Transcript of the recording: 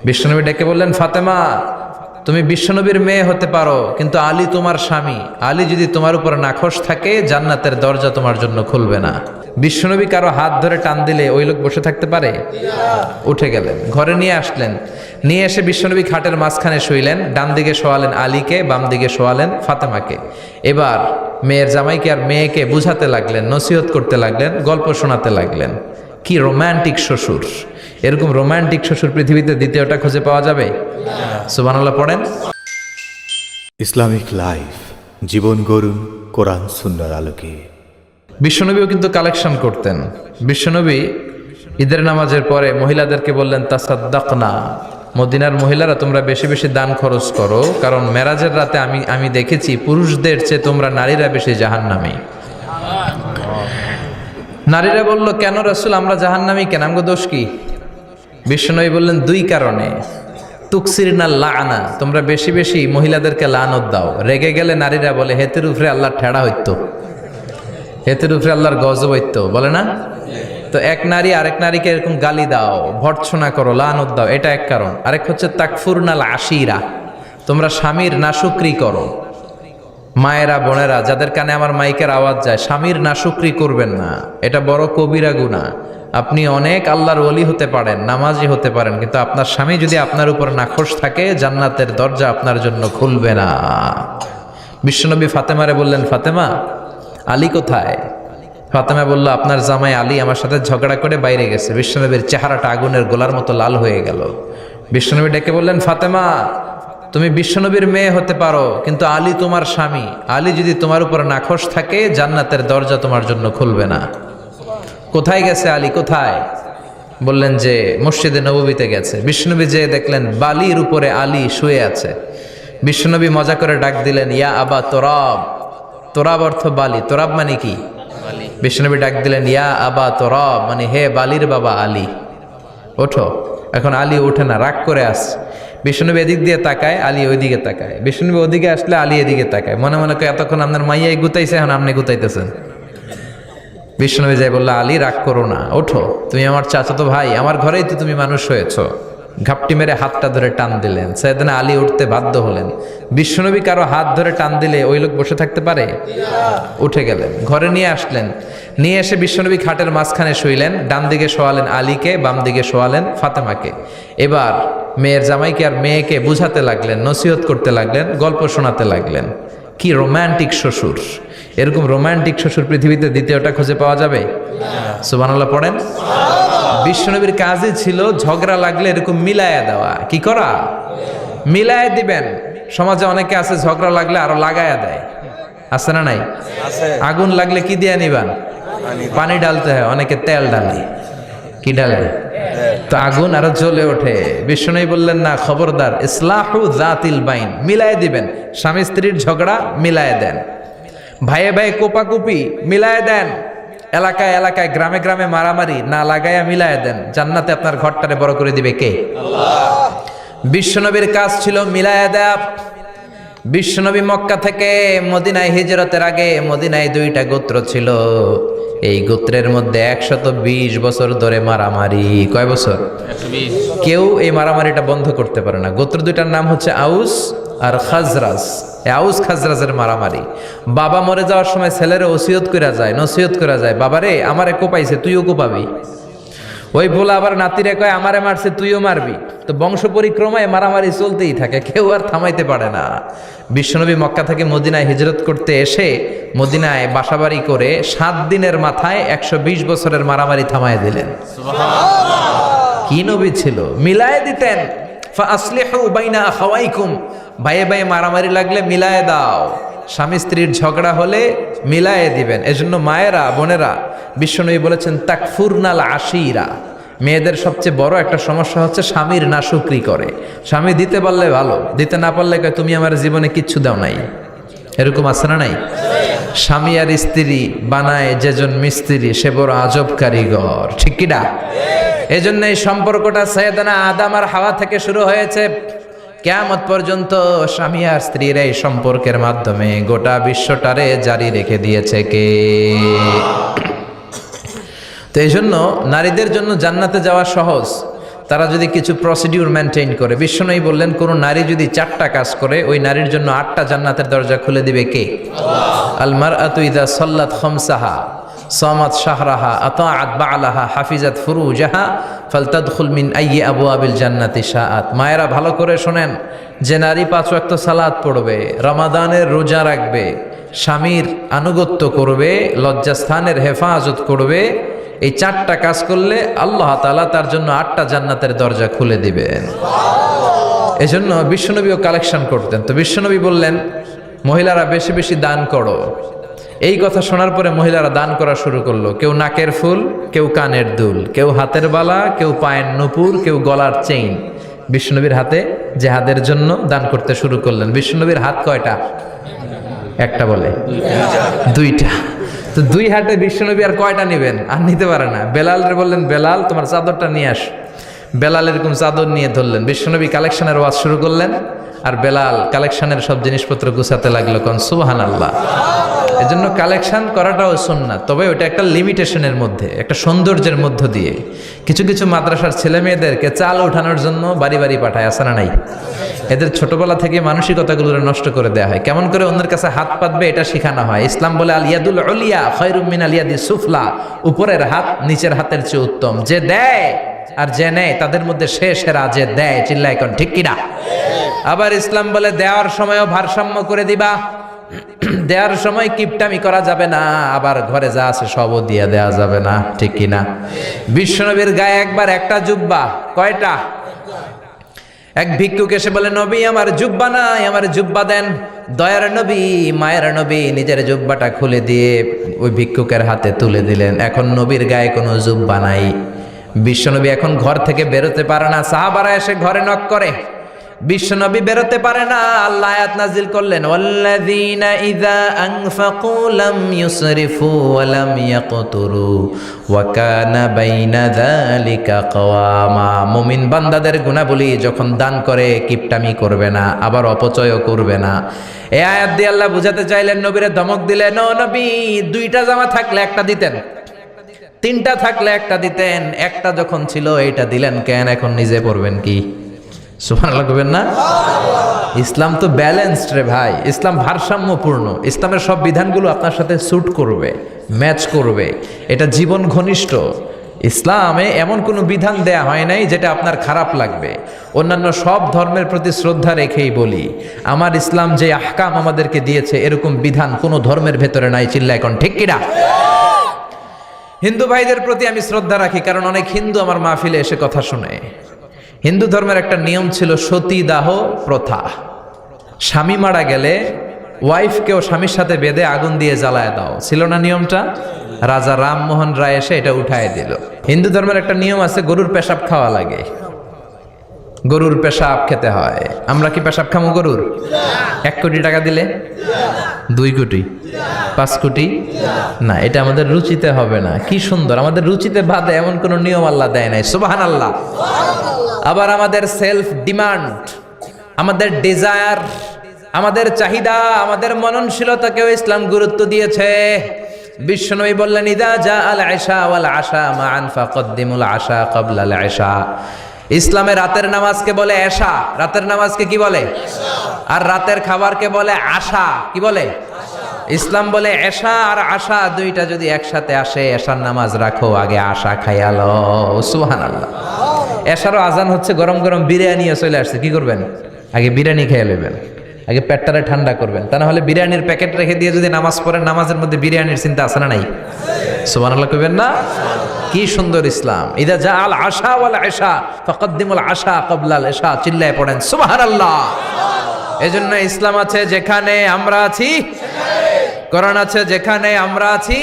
বিশ্বনবী ডেকে বললেন, ফাতেমা তুমি বিশ্বনবীর মেয়ে হতে পারো, কিন্তু আলী তোমার স্বামী। আলী যদি তোমার উপর নাখোশ থাকে, জান্নাতের দরজা তোমার জন্য খুলবে না। বিশ্বনবী কারো হাত ধরে টান দিলে ওই লোক বসে থাকতে পারে? উঠে গেলেন, ঘরে নিয়ে আসলেন। নিয়ে এসে বিশ্বনবী খাটের মাঝখানে শুইলেন। ডান দিকে শোয়ালেন আলীকে, বাম দিকে শোয়ালেন ফাতেমাকে। এবার মেয়ের জামাইকে আর মেয়েকে বুঝাতে লাগলেন, নসিহত করতে লাগলেন, গল্প শোনাতে লাগলেন। কি রোমান্টিক শ্বশুর! এরকম রোমান্টিক শ্বশুর পৃথিবীতে দ্বিতীয়টা খুঁজে পাওয়া যাবে? সুবহানাল্লাহ পড়েন। ইসলামিক লাইফ, জীবন গড়ুন কোরআন সুন্নাহর আলোকে। বিশ্বনবীও কিন্তু কালেকশন করতেন। বিশ্বনবী ঈদের নামাজের পরে মহিলাদেরকে বললেন, তাসাদ্দাকনা, মদিনার মহিলারা তোমরা বেশি বেশি দান খরচ করো, কারণ মেরাজের রাতে আমি দেখেছি পুরুষদের চেয়ে তোমরা নারীরা বেশি জাহান্নামী। নারীরা বলল, কেন রাসূল, আমরা জাহান্নামী কেন, আমগো দোষ কি? বিশ্বনবী বললেন, দুই কারণে। তুকসিরনা লাআনা, তোমরা বেশি বেশি মহিলাদেরকে লানত দাও। রেগে গেলে নারীরা বলে, হেতের উপরে আল্লাহর ঠেড়া হইতো, হেতের উপরে আল্লাহর গজব হইতো, বলে না? তো এক নারী আরেক নারীকে এরকম গালি দাও, ভর্ৎসনা করো, লানত দাও, এটা এক কারণ। আরেক হচ্ছে তাকফুরনাল আশিরা, তোমরা স্বামীর নাশুকরি করো। মায়েরা, বোনেরা, যাদের কানে আমার মাইকের আওয়াজ যায়, স্বামীর নাশুকরি করবেন না, এটা বড় কবিরা গুনাহ। আপনি অনেক আল্লাহর ওলি হতে পারেন, নামাজি হতে পারেন, কিন্তু আপনার স্বামী যদি আপনার উপর নাখোশ থাকে, জান্নাতের দরজা আপনার জন্য খুলবে না। বিশ্বনবী ফাতেমারে বললেন, ফাতেমা আলী কোথায়? ফাতেমা বলল, আপনার জামাই আলী আমার সাথে ঝগড়া করে বাইরে গেছে। বিশ্বনবীর চেহারাটা আগুনের গোলার মতো লাল হয়ে গেল। বিশ্বনবী ডেকে বললেন, ফাতেমা তুমি বিশ্বনবীর মেয়ে হতে পারো, কিন্তু আলী তোমার স্বামী। আলী যদি তোমার উপর নাখোশ থাকে, জান্নাতের দরজা তোমার জন্য খুলবে না। কোথায় গেছে আলী, কোথায়? বললেন যে মসজিদে নববীতে গেছে। বিশ্বনবী যে দেখলেন বালির উপরে আলী শুয়ে আছে। বিশ্বনবী মজা করে ডাক দিলেন, ইয়া আবা তোরাব। তোরাব অর্থ বালি, তোরাব মানে কি? বিশ্বনবী ডাক দিলেন, ইয়া আবা তোরাব, মানে হে বালির বাবা আলী, ওঠো। এখন আলী ওঠে না, রাগ করে আসছে। বিশ্বনবী এদিক দিয়ে তাকায়, আলী ওইদিকে তাকায়। বিশ্বনবী ওদিকে আসলে আলী এদিকে তাকায়, মনে মনে কয় এতক্ষণ আপনার মাইয়াই গুতাইছে, এখন আপনি গুতাইতেছেন। বিশ্বনবী যাই বলল, আলী রাগ করো না, ওঠো, তুমি আমার চাচাতো ভাই, আমার ঘরেই তো তুমি মানুষ হয়েছো। ঘাপটি মেরে হাতটা ধরে টান দিলেন। সাইয়েদনা আলী উঠতে বাধ্য হলেন। বিশ্বনবী কারো হাত ধরে টান দিলে ওই লোক বসে থাকতে পারে? উঠে গেলেন, ঘরে নিয়ে আসলেন। নিয়ে এসে বিশ্বনবী খাটের মাঝখানে শুইলেন। ডান দিকে শোয়ালেন আলীকে, বাম দিকে শোয়ালেন ফাতেমাকে। এবার মেয়ের জামাইকে আর মেয়েকে বুঝাতে লাগলেন, নসিহত করতে লাগলেন, গল্প শোনাতে লাগলেন। কি রোমান্টিক শ্বশুর! এরকম রোমান্টিক শ্বশুর পৃথিবীতে দ্বিতীয়টা খুঁজে পাওয়া যাবে? সুবহানাল্লাহ পড়েন। বিশ্বনবীর কাজই ছিল ঝগড়া লাগলে এরকম মিলায়া দেওয়া। কি করা? মিলায়া দিবেন। সমাজে অনেকে আছে ঝগড়া লাগলে আরো লাগায়া দেয়, আছে না নাই? আগুন লাগলে কি দিয়ে নিবান? পানি ডালতে হয়, অনেকে তেল ডালে। কি ডালে? তো আগুন আরো জ্বলে ওঠে। বিশ্বনবী বললেন, না, খবরদার, ইসলাহু যাতিল বাইন, মিলায় দিবেন। স্বামী স্ত্রীর ঝগড়া মিলায় দেন, ভাইয়ে ভাইয়ে কোপাকুপি মিলায় দেন, এলাকায় এলাকায় গ্রামে গ্রামে মারামারি না লাগাইয়া মিলায় দেন। জান্নাতে আপনার ঘরটারে বড় করে দিবে কে? আল্লাহ। বিশ্বনবীর কাজ ছিল মিলায়া দেয়া। বিশ্বনবী মক্কা থেকে মদিনায় হিজরতের আগে মদিনায় দুইটা গোত্র ছিল। এই গোত্রের মধ্যে 120 বছর ধরে মারামারি। কয় বছর? 120। কেউ এই মারামারিটা বন্ধ করতে পারে না। গোত্র দুইটার নাম হচ্ছে আউস আর খাজরাজ। আউস খাজরাজের মারামারি। বাবা মরে যাওয়ার সময় ছেলের ওসিয়ত করা যায়, নসিহত করা যায়, বাবারে আমারে কোপাইছে, তুইও কোপাবি। ওই বলে আবার নাতিরে কয়, আমারে মারছে, তুইও মারবি। তো বংশ পরিক্রমায় মারামারি চলতেই থাকে, কেউ আর থামাইতে পারে না। বিশ্বনবী মক্কা থেকে মদিনায় হিজরত করতে এসে মদিনায় বাসাবাড়ি করে 7 দিনের মাথায় 120 বছরের মারামারি থামায় দিলেন। কি নবী ছিল! মিলায় দিতেন। ফাসলিহু বাইনা আখাওয়াইকুম, ভাইয়ে ভাইয়ে মারামারি লাগলে মিলায় দাও। স্বামী স্ত্রীর ঝগড়া হলে মিলায়ে দিবেন। এজন্য মায়েরা, বোনেরা, বিশ্বনবী বলেছেন তাকফুরনাল আশিরা, মেয়েদের সবচেয়ে বড় একটা সমস্যা হচ্ছে স্বামীর নাশুকরি করে। স্বামী দিতে পারলে ভালো, দিতে না পারলে কয় তুমি আমার জীবনে কিচ্ছু দাও নাই। এরকম আছে না নাই? স্বামী আর স্ত্রী বানায় যেজন মিস্ত্রি, সে বড় আজব কারিগর। ঠিক কিনা? এজন্য এই সম্পর্কটা সাইয়েদনা আদম আর হাওয়া থেকে শুরু হয়েছে। কিয়ামত পর্যন্ত স্বামী আর স্ত্রীর এই সম্পর্কের মাধ্যমে গোটা বিশ্বটারে জারি রেখে দিয়েছে কে? তো এই জন্য নারীদের জন্য জান্নাতে যাওয়া সহজ। তারা যদি কিছু প্রসিডিউর মেনটেন করে, বিশ্বনবী বললেন কোন নারী যদি 4টা কাজ করে ওই নারীর জন্য 8টা জান্নাতের দরজা খুলে দিবে কে? আল মারআতু ইযা সাল্লাত খামসাহা সামাত শাহরাহা আতাআত বা'লাহা হাফিজাত ফুরুজাহা ফালতাদখুল মিন আইয়ি আবওয়াবিল জান্নাতি শাআত। মায়েরা ভালো করে শোনেন, যে নারী 5 ওয়াক্ত সালাত পড়বে, রমাদানের রোজা রাখবে, স্বামীর আনুগত্য করবে, লজ্জাস্থানের হেফাজত করবে, এই 4টা কাজ করলে আল্লাহ তাআলা তার জন্য 8টা জান্নাতের দরজা খুলে দিবেন। এজন্য বিশ্বনবীও কালেকশন করতেন। তো বিশ্বনবী বললেন মহিলারা বেশি বেশি দান করো। এই কথা শোনার পরে মহিলারা দান করা শুরু করলো। কেউ নাকের ফুল, কেউ কানের দুল, কেউ হাতের বালা, কেউ পায়ের নুপুর, কেউ গলার চেইন বিশ্বনবীর হাতে জেহাদের জন্য দান করতে শুরু করলেন। বিশ্বনবীর হাত কয়টা? একটা বলে 2টা। তো 2 হাতে বিশ্বনবী আর কয়টা নেবেন? আর নিতে পারে না। বেলালরে বললেন, বেলাল তোমার চাদরটা নিয়ে আস। বেলাল এরকম চাদর নিয়ে ধরলেন। বিশ্বনবী কালেকশনের ওয়াজ শুরু করলেন, আর বেলাল কালেকশনের সব জিনিসপত্র গুছাতে লাগলো। কোন সুবহানাল্লাহ। এজন্য কালেকশন করাটাও সুন্নাত, তবে ওটা একটা লিমিটেশনের মধ্যে, একটা সৌন্দর্যের মধ্য দিয়ে। কিছু কিছু মাদ্রাসার ছেলে মেয়েদেরকে চাল ওঠানোর জন্য বাড়ি বাড়ি পাঠায়, আছে না নাই? এদের ছোটবেলা থেকে মানসিকতাগুলো নষ্ট করে দেওয়া হয়। কেমন করে অন্যের কাছে হাত পাতবে এটা শেখানো হয়। ইসলাম বলে আল ইয়াদুল উলিয়া খায়রুম মিনাল ইয়াদিস সুফলা, উপরের হাত নিচের হাতের চেয়ে উত্তম। যে দেয় আর যে নেয় তাদের মধ্যে সেরা যে দেয়। চিল্লায় কোন ঠিক কিনা? আবার ইসলাম বলে দেওয়ার সময়ও ভারসাম্য করে দিবা। দেওয়ার সময় কিপটামি করা যাবে না, আবার ঘরে যা আছে সবও দিয়ে দেওয়া যাবে না, ঠিক কিনা? বিশ্বনবীর গায়ে একবার একটা জুব্বা, কয়টা? এক ভিক্ষুক এসে বলে, নবী আমার জুব্বা নাই, আমার জুব্বা দেন। দয়ার নবী, মায়ের নবী নিজের জুব্বাটা খুলে দিয়ে ওই ভিক্ষুকের হাতে তুলে দিলেন। এখন নবীর গায়ে কোনো জুব্বা নাই। বিশ্বনবী এখন ঘর থেকে বেরোতে পারে না। সাহাবারা এসে ঘরে নক করে, বিশ্বনবী বেরোতে পারে না। আল্লাহ আয়াত নাজিল করলেন, ওয়াল্লাযীনা ইযা আনফাকু লাম ইউসরিফু ওয়া লাম ইয়াকতুরু ওয়া কানা বাইনা যালিকা কওয়ামা। মুমিন বান্দাদের গুণাবলী যখন দান করে কিপটামি করবে না, আবার অপচয়ও করবে না। এই আয়াত দিয়ে আল্লাহ বুঝাতে চাইলেন, নবীরে ধমক দিলেন, ও নবী 2টা জামা থাকলে একটা দিতেন, 3টা থাকলে একটা দিতেন, একটা যখন ছিল এইটা দিলেন কেন? এখন নিজে পড়বেন কি? সুবহানাল্লাহ কইবেন না? ইসলাম তো ব্যালেন্সড রে ভাই, ইসলাম ভারসাম্যপূর্ণ। ইসলামের সব বিধানগুলো আপনার সাথে স্যুট করবে, ম্যাচ করবে, এটা জীবন ঘনিষ্ঠ। ইসলামে এমন কোনো বিধান দেয়া হয় নাই যেটা আপনার খারাপ লাগবে। অন্যান্য সব ধর্মের প্রতি শ্রদ্ধা রেখেই বলি, আমার ইসলাম যে আহকাম আমাদেরকে দিয়েছে এরকম বিধান কোনো ধর্মের ভেতরে নাই। চিল্লা এখন ঠিক কিনা? হিন্দু ভাইদের প্রতি আমি শ্রদ্ধা রাখি, কারণ অনেক হিন্দু আমার মাহফিলে এসে কথা শুনে। হিন্দু ধর্মের একটা নিয়ম ছিল সতীদাহ প্রথা। স্বামী মারা গেলে ওয়াইফকেও স্বামীর সাথে বেঁধে আগুন দিয়ে জ্বালায় দাও, ছিল না নিয়মটা? রাজা রামমোহন রায় এসে এটা উঠায় দিল। হিন্দু ধর্মের একটা নিয়ম আছে, গরুর পেশাব খাওয়া লাগে, গরুর পেশাব খেতে হয়। আমরা কি পেশাব খামো গরুর? 1 কোটি টাকা দিলে? 2 কোটি? 5 কোটি? না, এটা আমাদের রুচিতে হবে না। কি সুন্দর, আমাদের রুচিতে বাদে এমন কোন নিয়ম আল্লাহ দেয় নাই। সুবহানাল্লাহ। আবার আমাদের সেলফ ডিমান্ড, আমাদের ডিজায়ার, আমাদের চাহিদা, আমাদের মননশীলতাকেও ইসলাম গুরুত্ব দিয়েছে। বিশ্বনবী বললেন, ইদা জা আল ইশা ওয়াল আশা মান ফাকদ্দিমুল আশা ক্বাবলা আল ইশা। ইসলামে রাতের নামাজকে বলে এশা, রাতের নামাজকে কি বলে? আর রাতের খাবারকে বলে আশা, কি বলে? ইসলাম বলে এশা আর আশা 2টা যদি একসাথে আসে, এশার নামাজ রাখো, আগে আশা খাইয়া লও। সুবহানাল্লাহ। এশারও আজান হচ্ছে, গরম গরম বিরিয়ানি চলে আসছে, কি করবেন? আগে বিরিয়ানি খেয়ে নেবেন, আগে পেটটারে ঠান্ডা করবেন। তা না হলে বিরিয়ানির প্যাকেট রেখে দিয়ে যদি নামাজ পড়েন, নামাজের মধ্যে বিরিয়ানির চিন্তা আছে না নাই? সুবহানাল্লাহ কইবেন না? কি সুন্দর ইসলাম। ইদা জা আল আশা ওয়াল ইশা ফাকদ্দিমুল আশা ক্বাবলা আল ইশা। চিল্লায় পড়েন সুবহানাল্লাহ। এজন্য ইসলাম আছে যেখানে আমরা আছি, কোরআন আছে যেখানে আমরা আছি।